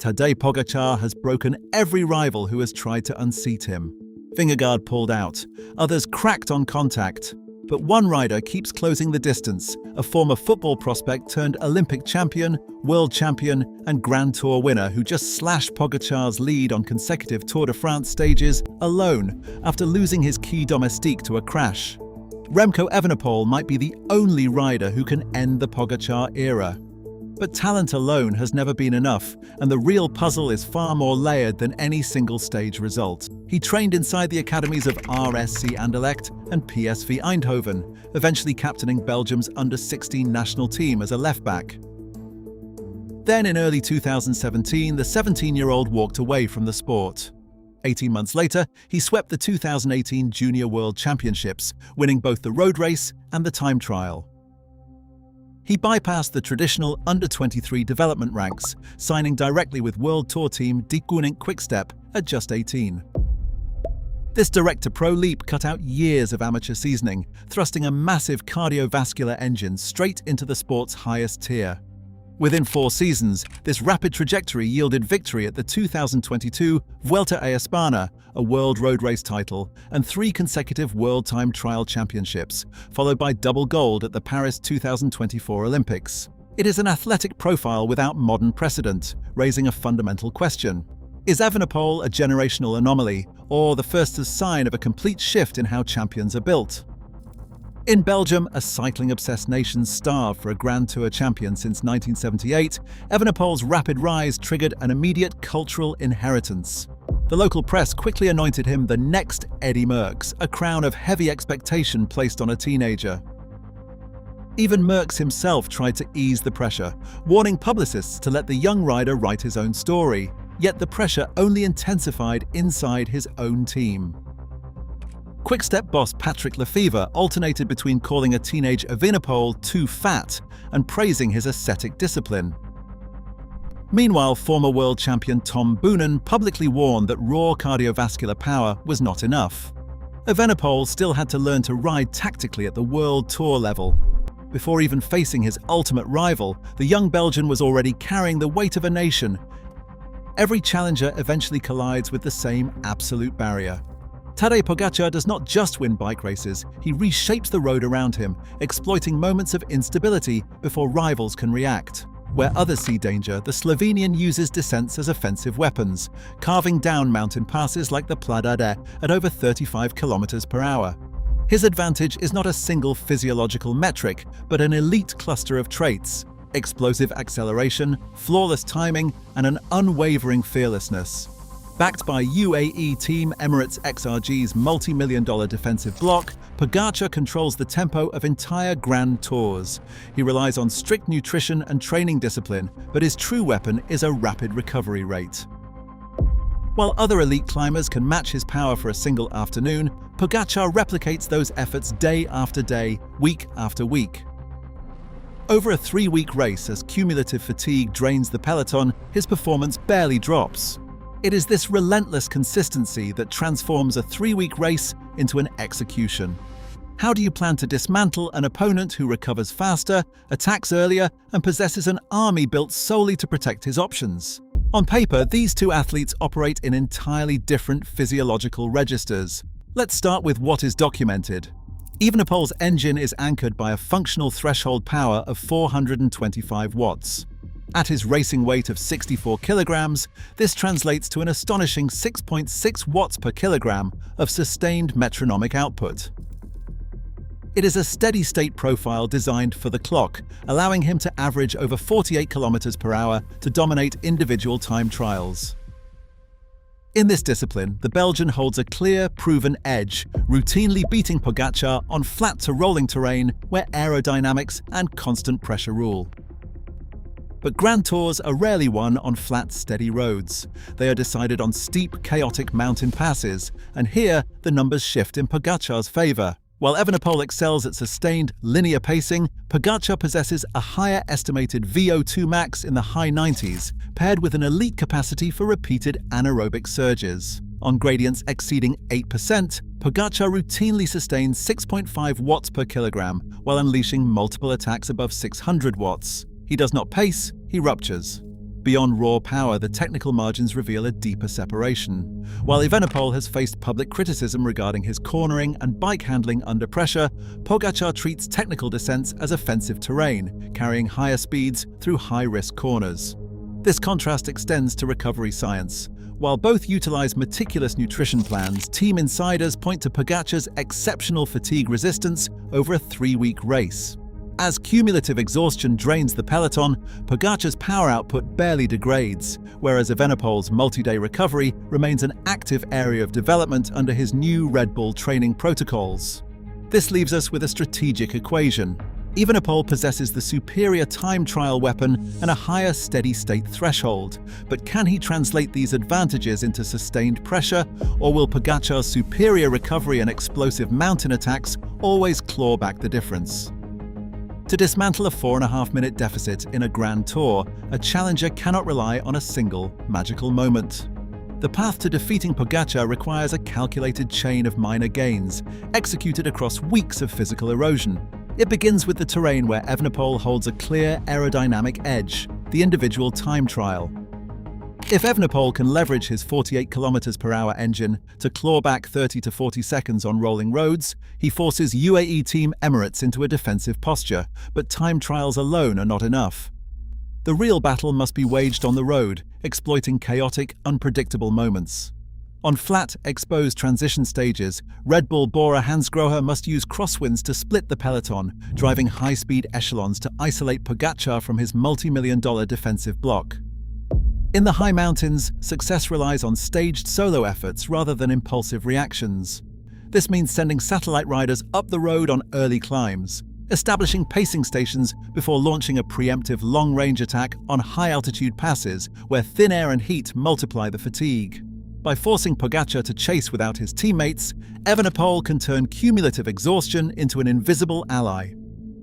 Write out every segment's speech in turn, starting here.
Tadej Pogačar has broken every rival who has tried to unseat him. Vingegaard pulled out, others cracked on contact. But one rider keeps closing the distance, a former football prospect turned Olympic champion, world champion and Grand Tour winner who just slashed Pogacar's lead on consecutive Tour de France stages alone after losing his key domestique to a crash. Remco Evenepoel might be the only rider who can end the Pogacar era. But talent alone has never been enough, and the real puzzle is far more layered than any single stage result. He trained inside the academies of RSC Anderlecht and PSV Eindhoven, eventually captaining Belgium's under-16 national team as a left-back. Then in early 2017, the 17-year-old walked away from the sport. 18 months later, he swept the 2018 Junior World Championships, winning both the road race and the time trial. He bypassed the traditional under-23 development ranks, signing directly with World Tour team De Koning Quick-Step at just 18. This direct-to-pro leap cut out years of amateur seasoning, thrusting a massive cardiovascular engine straight into the sport's highest tier. Within 4 seasons, this rapid trajectory yielded victory at the 2022 Vuelta a España, a world road race title, and 3 consecutive World Time Trial Championships, followed by double gold at the Paris 2024 Olympics. It is an athletic profile without modern precedent, raising a fundamental question. Is Evenepoel a generational anomaly, or the first sign of a complete shift in how champions are built? In Belgium, a cycling-obsessed nation starved for a Grand Tour champion since 1978, Evenepoel's rapid rise triggered an immediate cultural inheritance. The local press quickly anointed him the next Eddy Merckx, a crown of heavy expectation placed on a teenager. Even Merckx himself tried to ease the pressure, warning publicists to let the young rider write his own story. Yet the pressure only intensified inside his own team. Quick-Step boss Patrick Lefevre alternated between calling a teenage Evenepoel too fat and praising his ascetic discipline. Meanwhile, former world champion Tom Boonen publicly warned that raw cardiovascular power was not enough. Evenepoel still had to learn to ride tactically at the World Tour level. Before even facing his ultimate rival, the young Belgian was already carrying the weight of a nation. Every challenger eventually collides with the same absolute barrier. Tadej Pogačar does not just win bike races, he reshapes the road around him, exploiting moments of instability before rivals can react. Where others see danger, the Slovenian uses descents as offensive weapons, carving down mountain passes like the Pla d'Ade at over 35 km/h. His advantage is not a single physiological metric, but an elite cluster of traits: explosive acceleration, flawless timing, and an unwavering fearlessness. Backed by UAE Team Emirates XRG's multi-million-dollar defensive block, Pogacar controls the tempo of entire Grand Tours. He relies on strict nutrition and training discipline, but his true weapon is a rapid recovery rate. While other elite climbers can match his power for a single afternoon, Pogacar replicates those efforts day after day, week after week. Over a 3-week race, as cumulative fatigue drains the peloton, his performance barely drops. It is this relentless consistency that transforms a 3-week race into an execution. How do you plan to dismantle an opponent who recovers faster, attacks earlier, and possesses an army built solely to protect his options? On paper, these two athletes operate in entirely different physiological registers. Let's start with what is documented. Evenepoel's engine is anchored by a functional threshold power of 425 watts. At his racing weight of 64 kilograms, this translates to an astonishing 6.6 watts per kilogram of sustained metronomic output. It is a steady-state profile designed for the clock, allowing him to average over 48 km/h to dominate individual time trials. In this discipline, the Belgian holds a clear, proven edge, routinely beating Pogacar on flat to rolling terrain where aerodynamics and constant pressure rule. But Grand Tours are rarely won on flat, steady roads. They are decided on steep, chaotic mountain passes, and here the numbers shift in Pogacar's favour. While Evenepoel excels at sustained, linear pacing, Pogacar possesses a higher estimated VO2 max in the high 90s, paired with an elite capacity for repeated anaerobic surges. On gradients exceeding 8%, Pogacar routinely sustains 6.5 watts per kilogram, while unleashing multiple attacks above 600 watts. He does not pace, he ruptures. Beyond raw power, the technical margins reveal a deeper separation. While Evenepoel has faced public criticism regarding his cornering and bike handling under pressure, Pogacar treats technical descents as offensive terrain, carrying higher speeds through high-risk corners. This contrast extends to recovery science. While both utilize meticulous nutrition plans, team insiders point to Pogacar's exceptional fatigue resistance over a 3-week race. As cumulative exhaustion drains the peloton, Pogacar's power output barely degrades, whereas Evenepoel's multi-day recovery remains an active area of development under his new Red Bull training protocols. This leaves us with a strategic equation. Evenepoel possesses the superior time trial weapon and a higher steady-state threshold, but can he translate these advantages into sustained pressure, or will Pogacar's superior recovery and explosive mountain attacks always claw back the difference? To dismantle a 4.5-minute deficit in a Grand Tour, a challenger cannot rely on a single magical moment. The path to defeating Pogacar requires a calculated chain of minor gains, executed across weeks of physical erosion. It begins with the terrain where Evenepoel holds a clear aerodynamic edge, the individual time trial. If Evenepoel can leverage his 48 km/h engine to claw back 30 to 40 seconds on rolling roads, he forces UAE Team Emirates into a defensive posture, but time trials alone are not enough. The real battle must be waged on the road, exploiting chaotic, unpredictable moments. On flat, exposed transition stages, Red Bull Bora Hansgrohe must use crosswinds to split the peloton, driving high-speed echelons to isolate Pogacar from his multi-million-dollar defensive block. In the high mountains, success relies on staged solo efforts rather than impulsive reactions. This means sending satellite riders up the road on early climbs, establishing pacing stations before launching a preemptive long-range attack on high-altitude passes where thin air and heat multiply the fatigue. By forcing Pogacar to chase without his teammates, Evenepoel can turn cumulative exhaustion into an invisible ally.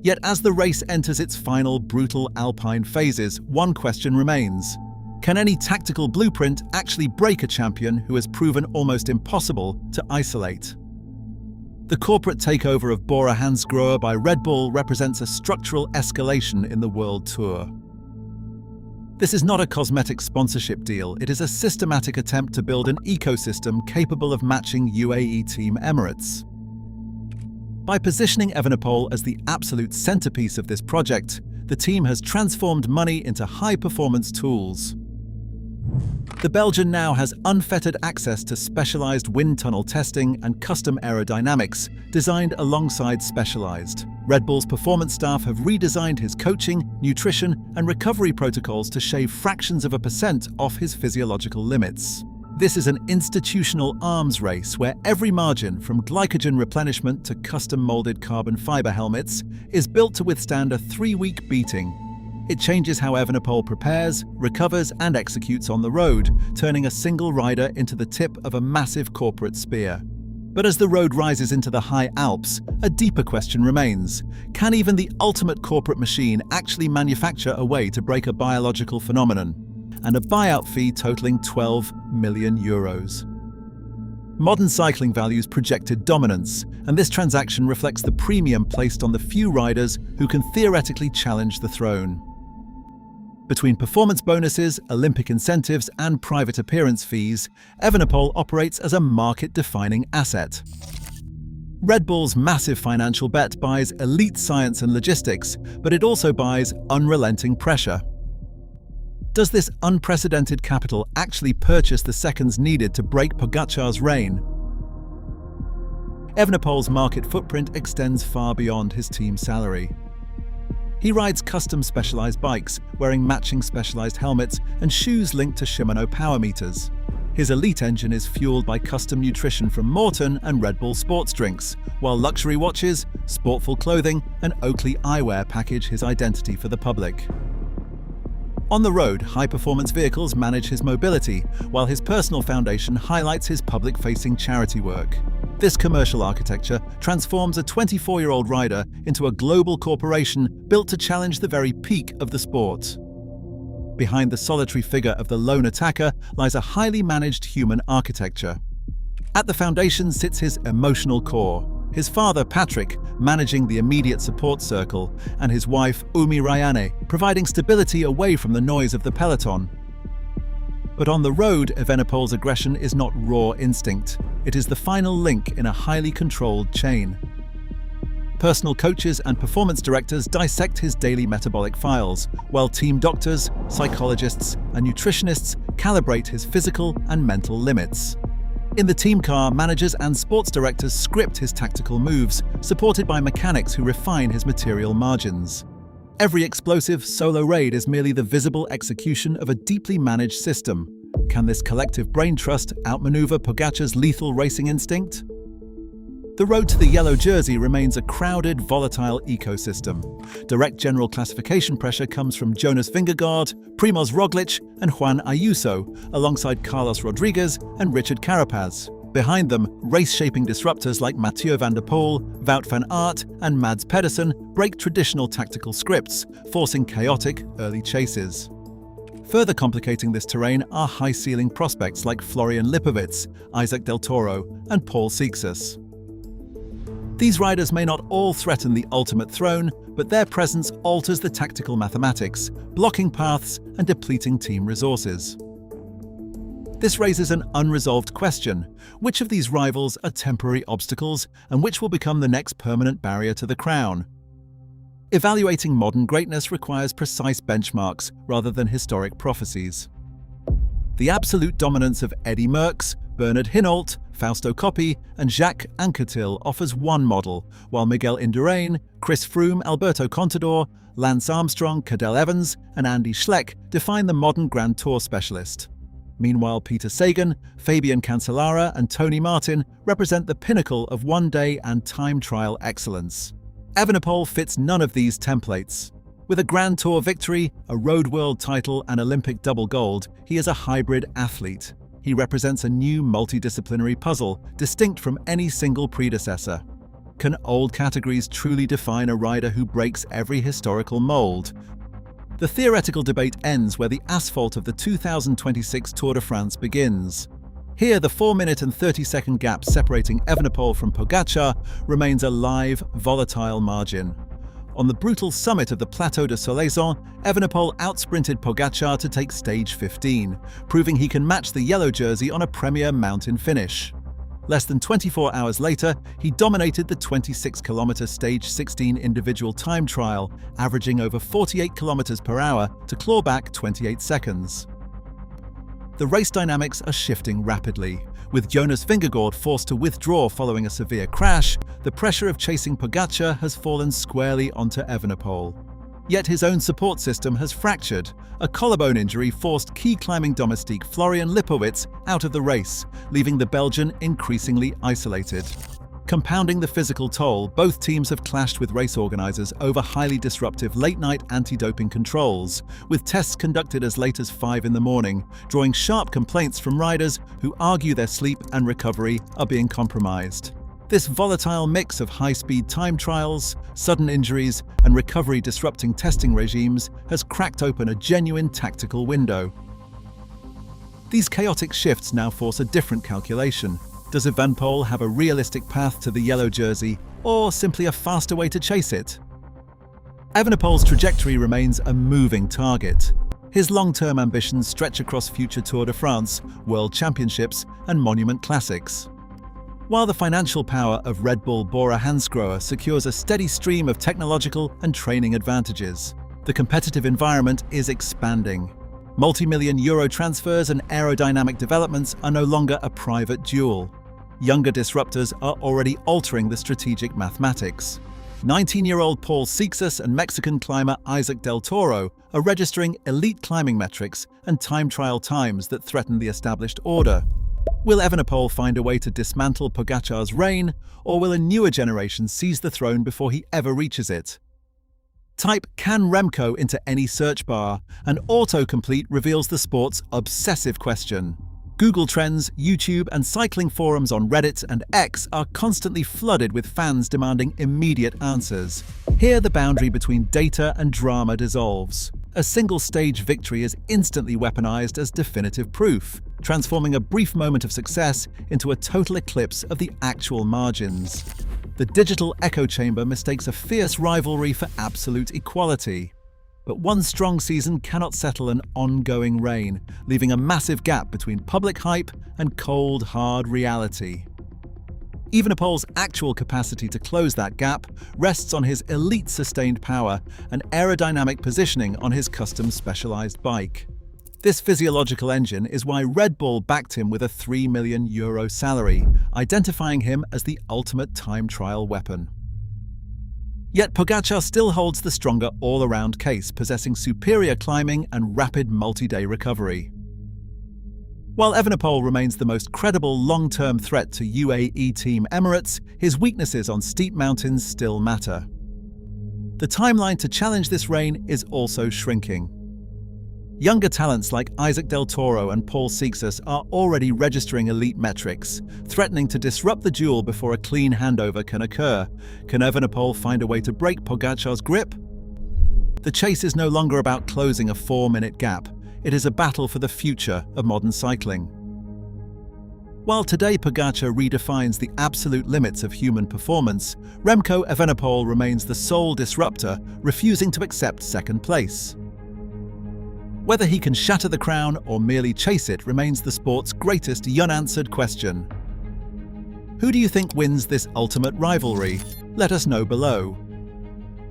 Yet as the race enters its final brutal alpine phases, one question remains. Can any tactical blueprint actually break a champion who has proven almost impossible to isolate? The corporate takeover of Bora Hansgrohe by Red Bull represents a structural escalation in the World Tour. This is not a cosmetic sponsorship deal, it is a systematic attempt to build an ecosystem capable of matching UAE Team Emirates. By positioning Evenepoel as the absolute centerpiece of this project, the team has transformed money into high-performance tools. The Belgian now has unfettered access to specialized wind tunnel testing and custom aerodynamics, designed alongside Specialized. Red Bull's performance staff have redesigned his coaching, nutrition, and recovery protocols to shave fractions of a percent off his physiological limits. This is an institutional arms race where every margin, from glycogen replenishment to custom-molded carbon fiber helmets, is built to withstand a 3-week beating. It changes how Evenepoel prepares, recovers, and executes on the road, turning a single rider into the tip of a massive corporate spear. But as the road rises into the high Alps, a deeper question remains. Can even the ultimate corporate machine actually manufacture a way to break a biological phenomenon? And a buyout fee totaling €12 million. Modern cycling values projected dominance, and this transaction reflects the premium placed on the few riders who can theoretically challenge the throne. Between performance bonuses, Olympic incentives, and private appearance fees, Evenepoel operates as a market-defining asset. Red Bull's massive financial bet buys elite science and logistics, but it also buys unrelenting pressure. Does this unprecedented capital actually purchase the seconds needed to break Pogacar's reign? Evenepoel's market footprint extends far beyond his team's salary. He rides custom specialized bikes, wearing matching specialized helmets and shoes linked to Shimano power meters. His elite engine is fueled by custom nutrition from Morton and Red Bull sports drinks, while luxury watches, sportful clothing, and Oakley eyewear package his identity for the public. On the road, high-performance vehicles manage his mobility, while his personal foundation highlights his public-facing charity work. This commercial architecture transforms a 24-year-old rider into a global corporation built to challenge the very peak of the sport. Behind the solitary figure of the lone attacker lies a highly managed human architecture. At the foundation sits his emotional core, his father Patrick managing the immediate support circle, and his wife Umi Rayane providing stability away from the noise of the peloton. But on the road, Evenepoel's aggression is not raw instinct. It is the final link in a highly controlled chain. Personal coaches and performance directors dissect his daily metabolic files, while team doctors, psychologists, and nutritionists calibrate his physical and mental limits. In the team car, managers and sports directors script his tactical moves, supported by mechanics who refine his material margins. Every explosive solo raid is merely the visible execution of a deeply managed system. Can this collective brain trust outmaneuver Pogacar's lethal racing instinct? The road to the yellow jersey remains a crowded, volatile ecosystem. Direct general classification pressure comes from Jonas Vingegaard, Primoz Roglic, and Juan Ayuso, alongside Carlos Rodriguez and Richard Carapaz. Behind them, race-shaping disruptors like Mathieu van der Poel, Wout van Aert, and Mads Pedersen break traditional tactical scripts, forcing chaotic early chases. Further complicating this terrain are high-ceiling prospects like Florian Lipovitz, Isaac Del Toro, and Paul Seixas. These riders may not all threaten the ultimate throne, but their presence alters the tactical mathematics, blocking paths and depleting team resources. This raises an unresolved question: which of these rivals are temporary obstacles, and which will become the next permanent barrier to the crown? Evaluating modern greatness requires precise benchmarks rather than historic prophecies. The absolute dominance of Eddy Merckx, Bernard Hinault, Fausto Coppi, and Jacques Anquetil offers one model, while Miguel Indurain, Chris Froome, Alberto Contador, Lance Armstrong, Cadel Evans, and Andy Schleck define the modern Grand Tour specialist. Meanwhile, Peter Sagan, Fabian Cancellara, and Tony Martin represent the pinnacle of one-day and time trial excellence. Evenepoel fits none of these templates. With a Grand Tour victory, a Road World title, and Olympic double gold, he is a hybrid athlete. He represents a new multidisciplinary puzzle, distinct from any single predecessor. Can old categories truly define a rider who breaks every historical mold? The theoretical debate ends where the asphalt of the 2026 Tour de France begins. Here, the 4-minute and 30-second gap separating Evenepoel from Pogacar remains a live, volatile margin. On the brutal summit of the Plateau de Solaizon, Evenepoel outsprinted Pogacar to take stage 15, proving he can match the yellow jersey on a premier mountain finish. Less than 24 hours later, he dominated the 26-kilometer stage 16 individual time trial, averaging over 48 kilometers per hour to claw back 28 seconds. The race dynamics are shifting rapidly. With Jonas Vingegaard forced to withdraw following a severe crash, the pressure of chasing Pogacar has fallen squarely onto Evenepoel. Yet his own support system has fractured. A collarbone injury forced key climbing domestique Florian Lipovitz out of the race, leaving the Belgian increasingly isolated. Compounding the physical toll, both teams have clashed with race organizers over highly disruptive late-night anti-doping controls, with tests conducted as late as 5 in the morning, drawing sharp complaints from riders who argue their sleep and recovery are being compromised. This volatile mix of high-speed time trials, sudden injuries, and recovery-disrupting testing regimes has cracked open a genuine tactical window. These chaotic shifts now force a different calculation. Does Evenepoel have a realistic path to the yellow jersey, or simply a faster way to chase it? Evenepoel's trajectory remains a moving target. His long-term ambitions stretch across future Tour de France, World Championships, and Monument Classics. While the financial power of Red Bull Bora Hansgrohe secures a steady stream of technological and training advantages, the competitive environment is expanding. Multi-million euro transfers and aerodynamic developments are no longer a private jewel. Younger disruptors are already altering the strategic mathematics. 19-year-old Paul Seixas and Mexican climber Isaac Del Toro are registering elite climbing metrics and time trial times that threaten the established order. Will Evenepoel find a way to dismantle Pogacar's reign, or will a newer generation seize the throne before he ever reaches it? Type "Can Remco" into any search bar, and autocomplete reveals the sport's obsessive question. Google Trends, YouTube, and cycling forums on Reddit and X are constantly flooded with fans demanding immediate answers. Here, the boundary between data and drama dissolves. A single-stage victory is instantly weaponized as definitive proof, transforming a brief moment of success into a total eclipse of the actual margins. The digital echo chamber mistakes a fierce rivalry for absolute equality. But one strong season cannot settle an ongoing reign, leaving a massive gap between public hype and cold, hard reality. Evenepoel's actual capacity to close that gap rests on his elite sustained power and aerodynamic positioning on his custom specialized bike. This physiological engine is why Red Bull backed him with a €3 million salary, identifying him as the ultimate time trial weapon. Yet Pogacar still holds the stronger all-around case, possessing superior climbing and rapid multi-day recovery. While Evenepoel remains the most credible long-term threat to UAE Team Emirates, his weaknesses on steep mountains still matter. The timeline to challenge this reign is also shrinking. Younger talents like Isaac Del Toro and Paul Cyclist are already registering elite metrics, threatening to disrupt the duel before a clean handover can occur. Can Evenepoel find a way to break Pogacar's grip? The chase is no longer about closing a 4-minute gap. It is a battle for the future of modern cycling. While today Pogacar redefines the absolute limits of human performance, Remco Evenepoel remains the sole disruptor, refusing to accept second place. Whether he can shatter the crown or merely chase it remains the sport's greatest unanswered question. Who do you think wins this ultimate rivalry? Let us know below.